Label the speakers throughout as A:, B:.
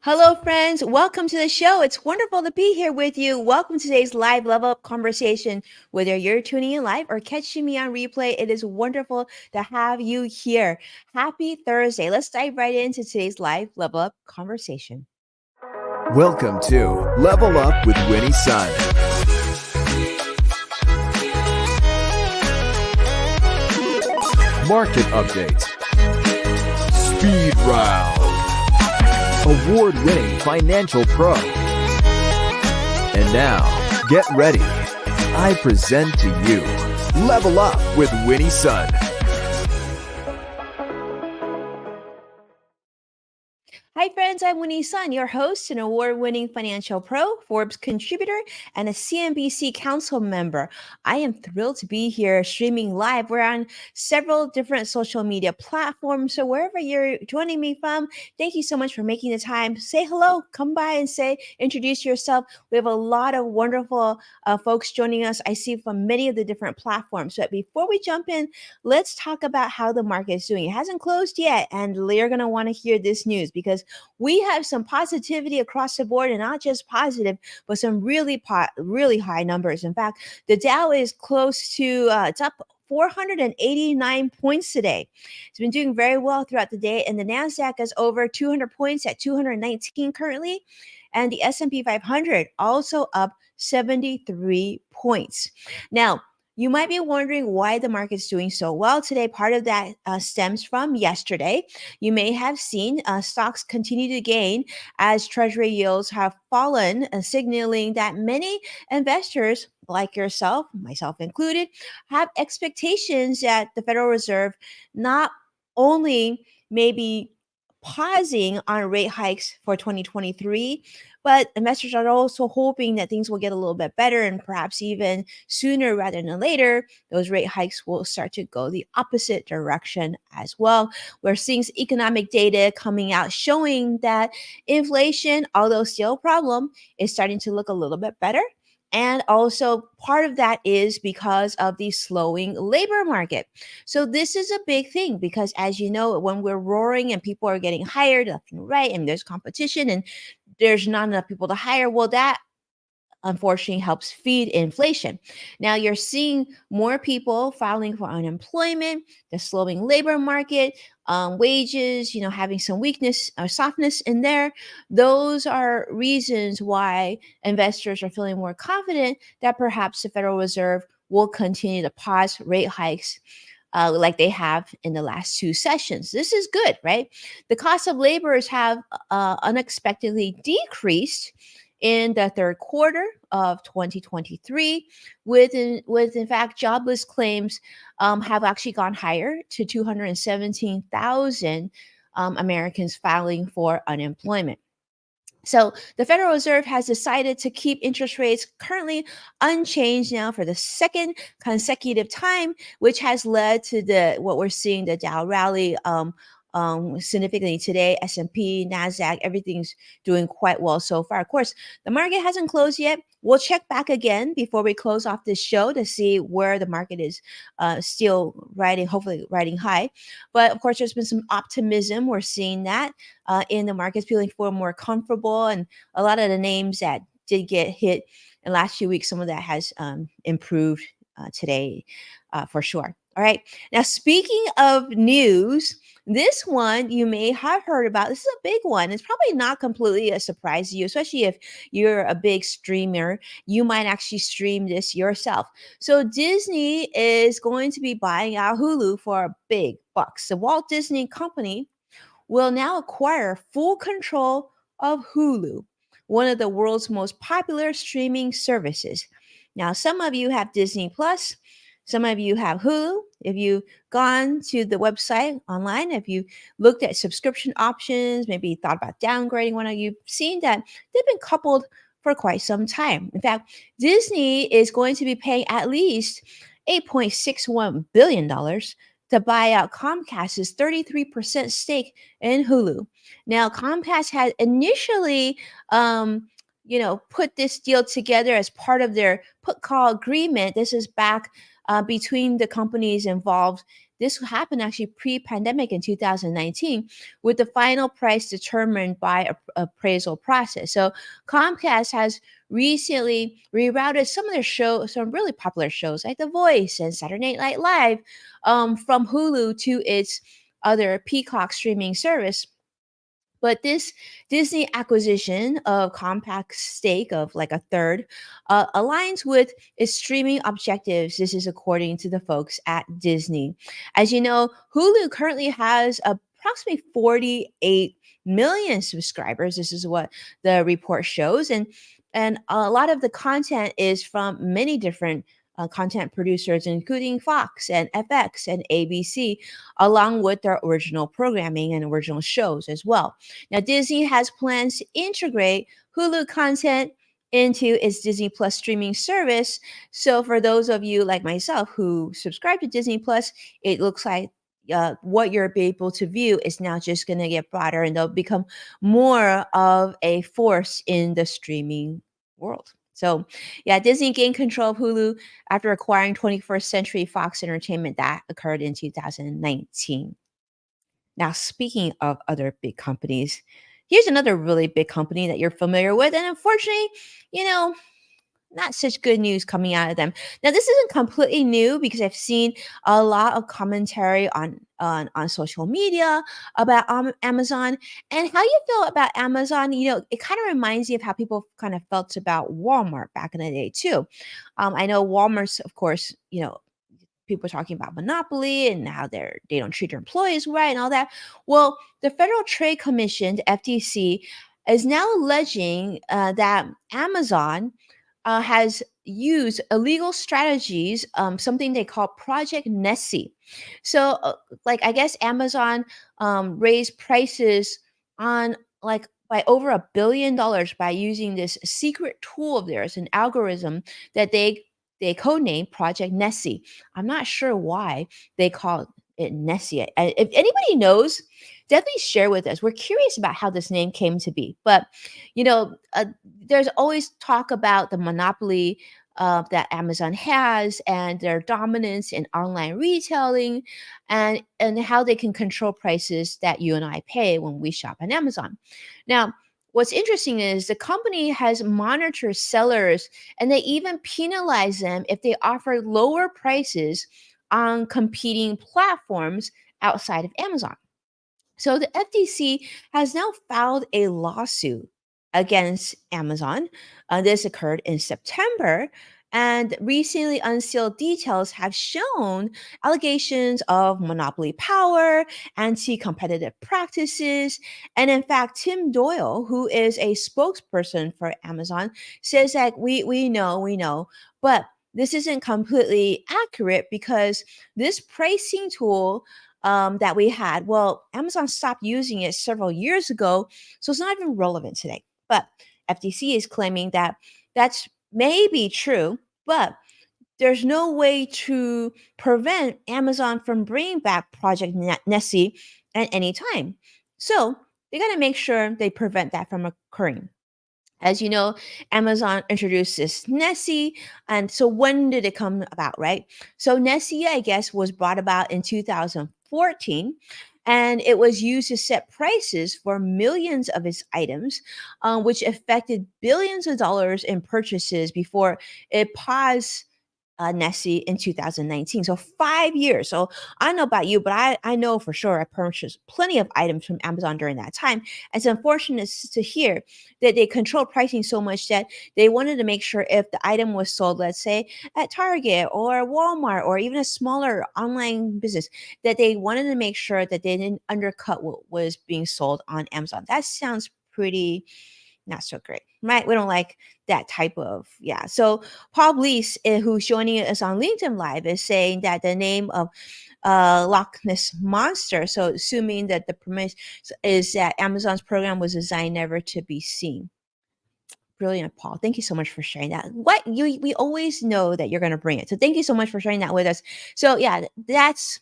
A: Hello, friends. Welcome to the show. It's wonderful to be here with you. Welcome to today's live level up conversation. Whether you're tuning in live or catching me on replay, it is wonderful to have you here. Happy Thursday. Let's dive right into today's live level up conversation.
B: Welcome to Level Up with Winnie Sun. Market update. Speed round. Award-winning financial pro. And now, get ready. I present to you Level Up with Winnie Sun.
A: Hi, friends. I'm Winnie Sun, your host, an award winning financial pro, Forbes contributor, and a CNBC council member. I am thrilled to be here streaming live. We're on several different social media platforms. So, wherever you're joining me from, thank you so much for making the time. Say hello, come by and introduce yourself. We have a lot of wonderful folks joining us. I see from many of the different platforms. But before we jump in, let's talk about how the market is doing. It hasn't closed yet, and you're going to want to hear this news because we have some positivity across the board, and not just positive, but some really high numbers. In fact, the Dow is close to it's up 489 points today. It's been doing very well throughout the day, and the Nasdaq is over 200 points at 219 currently, and the S&P 500 also up 73 points. Now, you might be wondering why the market's doing so well today. Part of that stems from yesterday. You may have seen stocks continue to gain as treasury yields have fallen, signaling that many investors, like yourself, myself included, have expectations that the Federal Reserve not only may be pausing on rate hikes for 2023, but investors are also hoping that things will get a little bit better, and perhaps even sooner rather than later, those rate hikes will start to go the opposite direction as well. We're seeing economic data coming out showing that inflation, although still a problem, is starting to look a little bit better. And also, part of that is because of the slowing labor market. So, this is a big thing because, as you know, when we're roaring and people are getting hired left and right, and there's competition and there's not enough people to hire, well, that unfortunately helps feed inflation. Now you're seeing more people filing for unemployment, the slowing labor market, wages, having some weakness or softness in there. Those are reasons why investors are feeling more confident that perhaps the Federal Reserve will continue to pause rate hikes like they have in the last two sessions. This is good, right? The cost of laborers have unexpectedly decreased in the third quarter of 2023, with in fact jobless claims have actually gone higher to 217,000 Americans filing for unemployment. So the Federal Reserve has decided to keep interest rates currently unchanged now for the second consecutive time, which has led to the what we're seeing the Dow rally. Significantly today, S&P, Nasdaq, everything's doing quite well so far. Of course, the market hasn't closed yet. We'll check back again before we close off this show to see where the market is still riding, hopefully riding high. But of course, there's been some optimism. We're seeing that in the markets, feeling more comfortable, and a lot of the names that did get hit in the last few weeks, some of that has improved today for sure. All right. Now, speaking of news, this one you may have heard about. This is a big one. It's probably not completely a surprise to you, especially if you're a big streamer. You might actually stream this yourself. So, Disney is going to be buying out Hulu for big bucks. The Walt Disney Company will now acquire full control of Hulu, one of the world's most popular streaming services. Now, some of you have Disney Plus, some of you have Hulu. If you've gone to the website online, if you looked at subscription options, maybe thought about downgrading one of you, seen that they've been coupled for quite some time. In fact, Disney is going to be paying at least $8.61 billion to buy out Comcast's 33% stake in Hulu. Now, Comcast had initially, put this deal together as part of their put call agreement. This is back between the companies involved this happened actually pre-pandemic in 2019, with the final price determined by appraisal process. So Comcast has recently rerouted some of their shows, some really popular shows like The Voice and Saturday Night Live, from Hulu to its other Peacock streaming service. But this Disney acquisition of Compact's stake of like a third aligns with its streaming objectives. This is according to the folks at Disney. As you know, Hulu currently has approximately 48 million subscribers. This is what the report shows, and a lot of the content is from many different content producers, including Fox and FX and ABC, along with their original programming and original shows as well. Now, Disney has plans to integrate Hulu content into its Disney Plus streaming service. So, for those of you like myself who subscribe to Disney Plus, it looks like what you're able to view is now just going to get broader, and they'll become more of a force in the streaming world. So, yeah, Disney gained control of Hulu after acquiring 21st Century Fox Entertainment. That occurred in 2019. Now, speaking of other big companies, here's another really big company that you're familiar with. And unfortunately, you know, not such good news coming out of them. Now, this isn't completely new because I've seen a lot of commentary on social media about Amazon and how you feel about Amazon. It kind of reminds me of how people kind of felt about Walmart back in the day too. I know Walmart's, of course, people are talking about monopoly and how they don't treat their employees right and all that. Well, the Federal Trade Commission, the FTC, is now alleging that Amazon has used illegal strategies, something they call Project Nessie. So, like, I guess Amazon raised prices on like by over $1 billion by using this secret tool of theirs, an algorithm that they codenamed Project Nessie. I'm not sure why they call it Nessie. If anybody knows, definitely share with us. We're curious about how this name came to be. But you know, uh, there's always talk about the monopoly that Amazon has and their dominance in online retailing, and how they can control prices that you and I pay when we shop on Amazon. Now, what's interesting is the company has monitored sellers, and they even penalize them if they offer lower prices on competing platforms outside of Amazon. So the FTC has now filed a lawsuit against Amazon. This occurred in September. And recently unsealed details have shown allegations of monopoly power, anti competitive practices. And in fact, Tim Doyle, who is a spokesperson for Amazon, says that we know, but this isn't completely accurate because this pricing tool that we had, well, Amazon stopped using it several years ago, so it's not even relevant today. But FTC is claiming that that's maybe true, but there's no way to prevent Amazon from bringing back Project Nessie at any time. So they got to make sure they prevent that from occurring. As you know, Amazon introduced this Nessie. And so when did it come about, right? So Nessie, I guess, was brought about in 2014. And it was used to set prices for millions of its items, which affected billions of dollars in purchases before it paused Nessie in 2019. So 5 years. So I don't know about you, but I know for sure I purchased plenty of items from Amazon during that time. It's unfortunate to hear that they control pricing so much that they wanted to make sure if the item was sold, let's say at Target or Walmart or even a smaller online business, that they wanted to make sure that they didn't undercut what was being sold on Amazon. That sounds pretty not so great, right? We don't like that type of, yeah. So Paul Blees, who's joining us on LinkedIn Live, is saying that the name of Loch Ness Monster, so assuming that the premise is that Amazon's program was designed never to be seen. Brilliant, Paul. Thank you so much for sharing that. We always know that you're going to bring it. So thank you so much for sharing that with us. So yeah, that's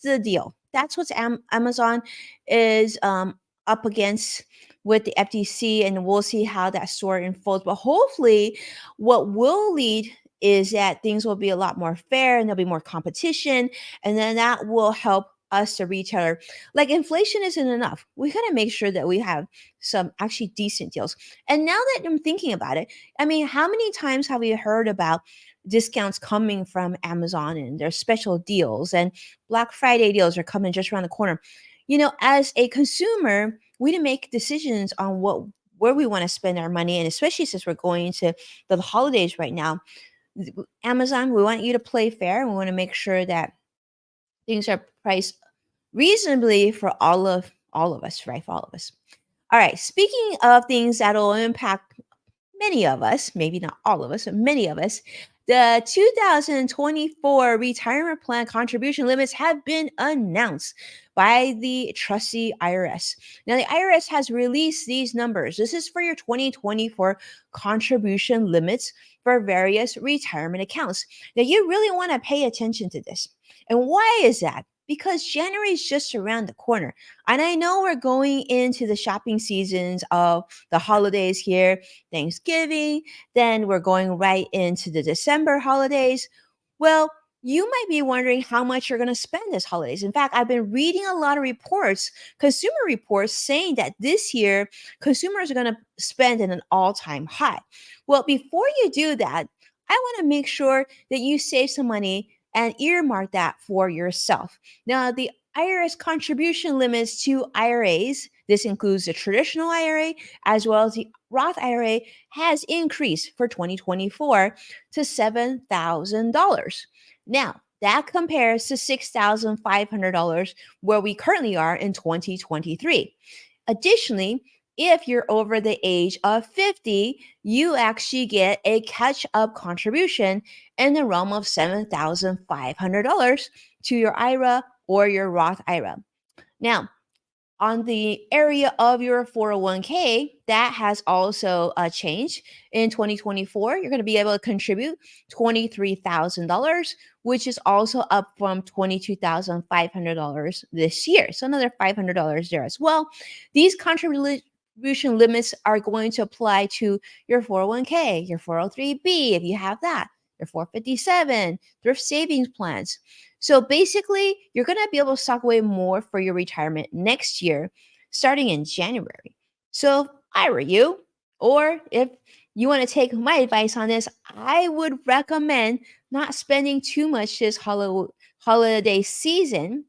A: the deal. That's what Amazon is up against with the FTC, and we'll see how that story unfolds. But hopefully, what will lead is that things will be a lot more fair and there'll be more competition. And then that will help us, the retailer. Like inflation isn't enough. We got to make sure that we have some actually decent deals. And now that I'm thinking about it, I mean, how many times have we heard about discounts coming from Amazon and their special deals and Black Friday deals are coming just around the corner? As a consumer, we need to make decisions on where we want to spend our money, and especially since we're going into the holidays right now. Amazon, we want you to play fair, and we want to make sure that things are priced reasonably for all of us, right? For all of us. All right. Speaking of things that'll impact many of us, maybe not all of us, but many of us, the 2024 retirement plan contribution limits have been announced by the trusty IRS. Now, the IRS has released these numbers. This is for your 2024 contribution limits for various retirement accounts. Now, you really want to pay attention to this. And why is that? Because January is just around the corner. And I know we're going into the shopping seasons of the holidays here, Thanksgiving, then we're going right into the December holidays. Well, you might be wondering how much you're going to spend this holidays. In fact, I've been reading a lot of reports, consumer reports saying that this year consumers are going to spend at an all-time high. Well, before you do that, I want to make sure that you save some money and earmark that for yourself. Now, the IRS contribution limits to IRAs, this includes the traditional IRA as well as the Roth IRA, has increased for 2024 to $7,000. Now, that compares to $6,500 where we currently are in 2023. Additionally, if you're over the age of 50, you actually get a catch up contribution in the realm of $7,500 to your IRA or your Roth IRA. Now, on the area of your 401k, that has also changed. In 2024, you're going to be able to contribute $23,000, which is also up from $22,500 this year. So another $500 there as well. These contribution limits are going to apply to your 401k, your 403b, if you have that, your 457, thrift savings plans. So basically, you're going to be able to stock away more for your retirement next year, starting in January. So if I were you, or if you want to take my advice on this, I would recommend not spending too much this holiday season.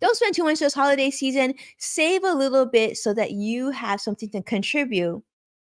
A: Don't spend too much this holiday season. Save a little bit so that you have something to contribute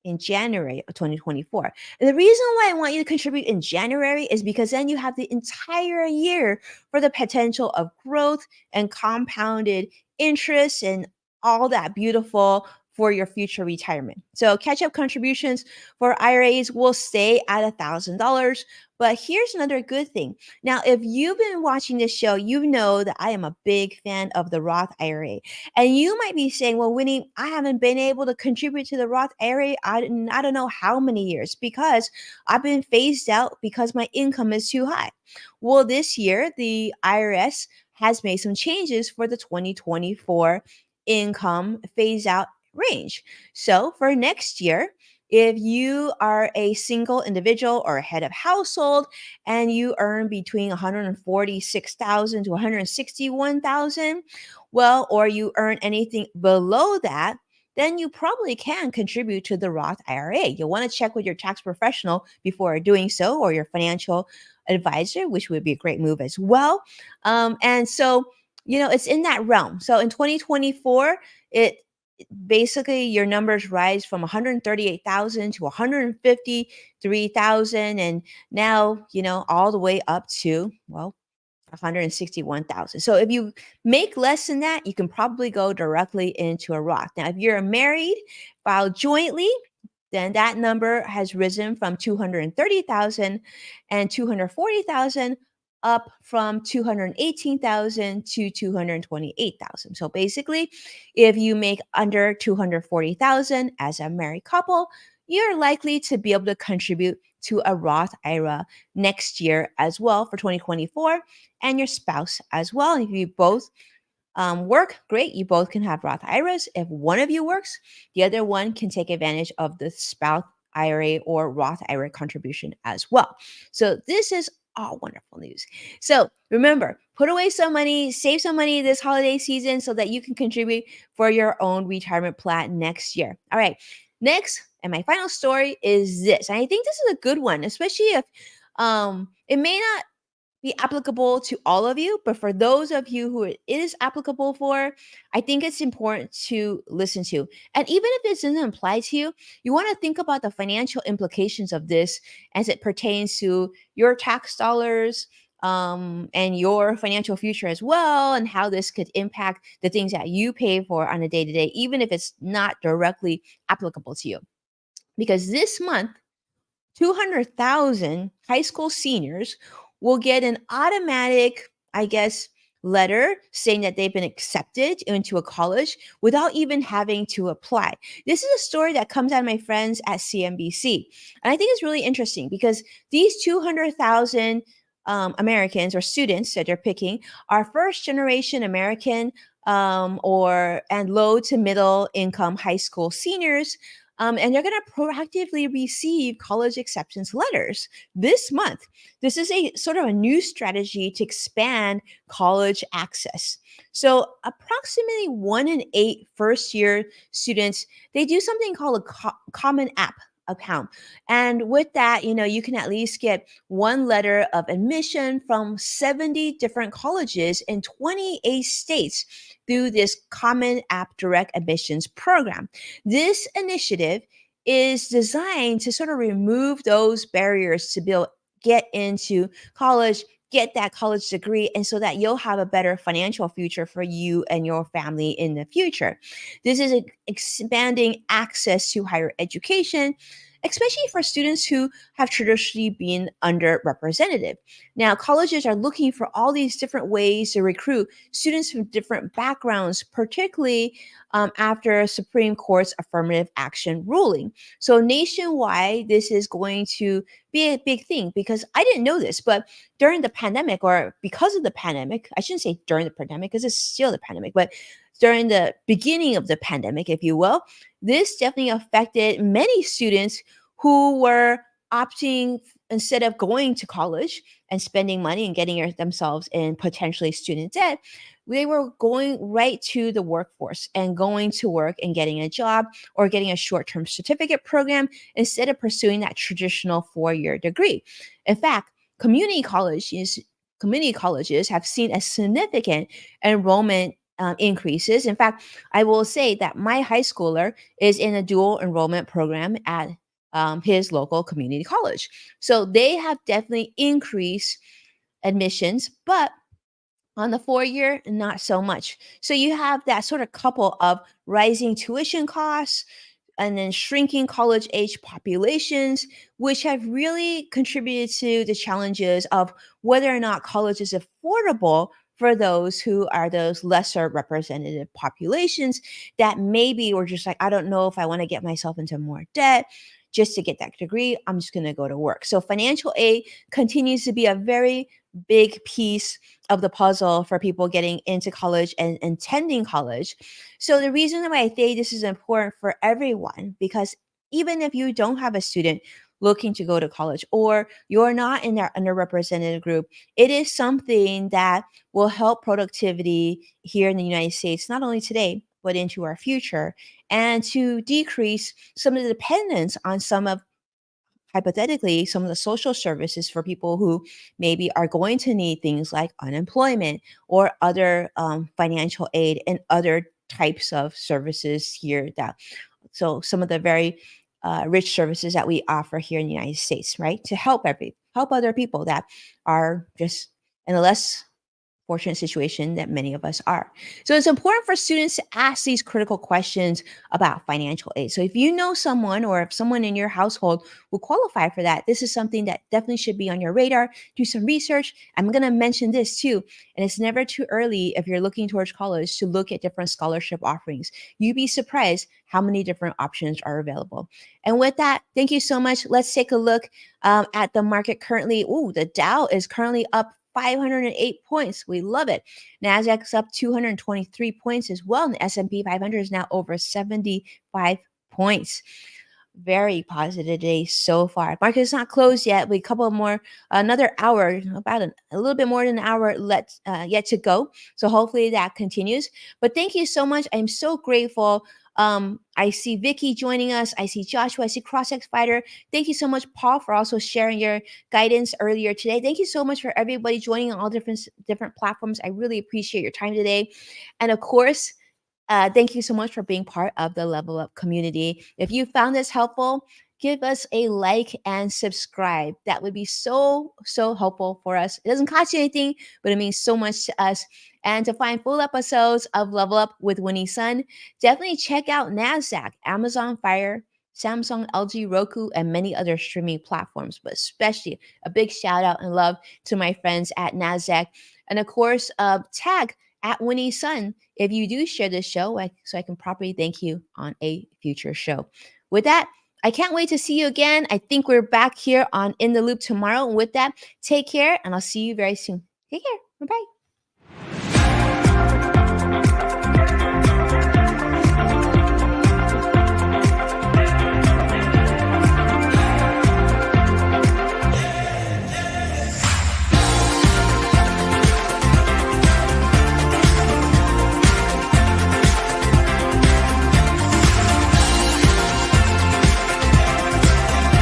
A: in January of 2024. And the reason why I want you to contribute in January is because then you have the entire year for the potential of growth and compounded interest and all that beautiful for your future retirement. So catch up contributions for IRAs will stay at $1,000. But here's another good thing. Now, if you've been watching this show, you know that I am a big fan of the Roth IRA. And you might be saying, well, Winnie, I haven't been able to contribute to the Roth IRA. I don't know how many years because I've been phased out because my income is too high. Well, this year, the IRS has made some changes for the 2024 income phase out range. So for next year, if you are a single individual or a head of household and you earn between 146,000 to 161,000, well, or you earn anything below that, then you probably can contribute to the Roth IRA. You'll want to check with your tax professional before doing so, or your financial advisor, which would be a great move as well. And so, it's in that realm. So in 2024, it basically your numbers rise from 138,000 to 153,000 and now, all the way up to, well, 161,000. So if you make less than that, you can probably go directly into a Roth. Now, if you're married, filed jointly, then that number has risen from 230,000 and 240,000 up from 218,000 to 228,000. So basically, if you make under 240,000 as a married couple, you're likely to be able to contribute to a Roth IRA next year as well for 2024, and your spouse as well. If you both work, great. You both can have Roth IRAs. If one of you works, the other one can take advantage of the spouse IRA or Roth IRA contribution as well. So this is all wonderful news. So remember, put away some money, save some money this holiday season so that you can contribute for your own retirement plan next year. All right. Next, and my final story is this. And I think this is a good one, especially if it may not be applicable to all of you, but for those of you who it is applicable for, I think it's important to listen to. And even if it doesn't apply to you, you want to think about the financial implications of this as it pertains to your tax dollars and your financial future as well, and how this could impact the things that you pay for on a day to day, even if it's not directly applicable to you. Because this month, 200,000 high school seniors will get an automatic, I guess, letter saying that they've been accepted into a college without even having to apply. This is a story that comes out of my friends at CNBC. And I think it's really interesting because these 200,000 Americans or students that they're picking are first generation American or and low to middle income high school seniors, and they're going to proactively receive college acceptance letters this month. This is a sort of a new strategy to expand college access. So, approximately 1 in 8 first year students, they do something called a common app account. And with that, you can at least get one letter of admission from 70 different colleges in 28 states through this common app direct admissions program. This initiative is designed to sort of remove those barriers to get into college, get that college degree, and so that you'll have a better financial future for you and your family in the future. This is expanding access to higher education, especially for students who have traditionally been underrepresented. Now, colleges are looking for all these different ways to recruit students from different backgrounds, particularly after Supreme Court's affirmative action ruling. So, nationwide, this is going to be a big thing because I didn't know this, but during the pandemic, or because of the pandemic, I shouldn't say during the pandemic because it's still the pandemic, but during the beginning of the pandemic, if you will, this definitely affected many students who were opting, instead of going to college and spending money and getting themselves in potentially student debt, they were going right to the workforce and going to work and getting a job or getting a short-term certificate program instead of pursuing that traditional 4-year degree. In fact, community colleges have seen a significant enrollment increases. In fact, I will say that my high schooler is in a dual enrollment program at his local community college. So they have definitely increased admissions, but on the 4-year, not so much. So you have that sort of couple of rising tuition costs and then shrinking college age populations, which have really contributed to the challenges of whether or not college is affordable for those who are those lesser representative populations that maybe were just like, I don't know if I want to get myself into more debt just to get that degree. I'm just going to go to work. So financial aid continues to be a very big piece of the puzzle for people getting into college and attending college. So the reason why I say this is important for everyone, because even if you don't have a student looking to go to college or you're not in that underrepresented group, it is something that will help productivity here in the United States, not only today, but into our future, and to decrease some of the dependence on some of, hypothetically, some of the social services for people who maybe are going to need things like unemployment or other financial aid and other types of services here. That so some of the very rich services that we offer here in the United States, right, to help other people that are just in a less fortunate situation that many of us are. So it's important for students to ask these critical questions about financial aid. So if you know someone or if someone in your household will qualify for that, this is something that definitely should be on your radar. Do some research. I'm going to mention this too. And it's never too early if you're looking towards college to look at different scholarship offerings. You'd be surprised how many different options are available. And with that, thank you so much. Let's take a look at the market currently. Ooh, the Dow is currently up 508 points. We love it. Nasdaq's up 223 points as well. And the S&P 500 is now over 75 points. very positive day so far. Market is not closed yet. We a couple more, another hour, about a little bit more than an hour yet to go. So hopefully that continues. But thank you so much. I'm so grateful. I see Vicky joining us. I see Joshua. I see CrossX Fighter. Thank you so much, Paul, for also sharing your guidance earlier today. Thank you so much for everybody joining on all different platforms. I really appreciate your time today, and of course. Thank you so much for being part of the Level Up community. If you found this helpful, give us a like and subscribe. That would be so helpful for us. It doesn't cost you anything, but it means so much to us. And to find full episodes of Level Up with Winnie Sun, definitely check out NASDAQ, Amazon Fire, Samsung, LG, Roku, and many other streaming platforms. But especially a big shout out and love to my friends at NASDAQ. And of course, tag at Winnie Sun if you do share this show, so I can properly thank you on a future show. With that, I can't wait to see you again. I think we're back here on In the Loop tomorrow. And with that, take care, and I'll see you very soon. Take care. Bye bye.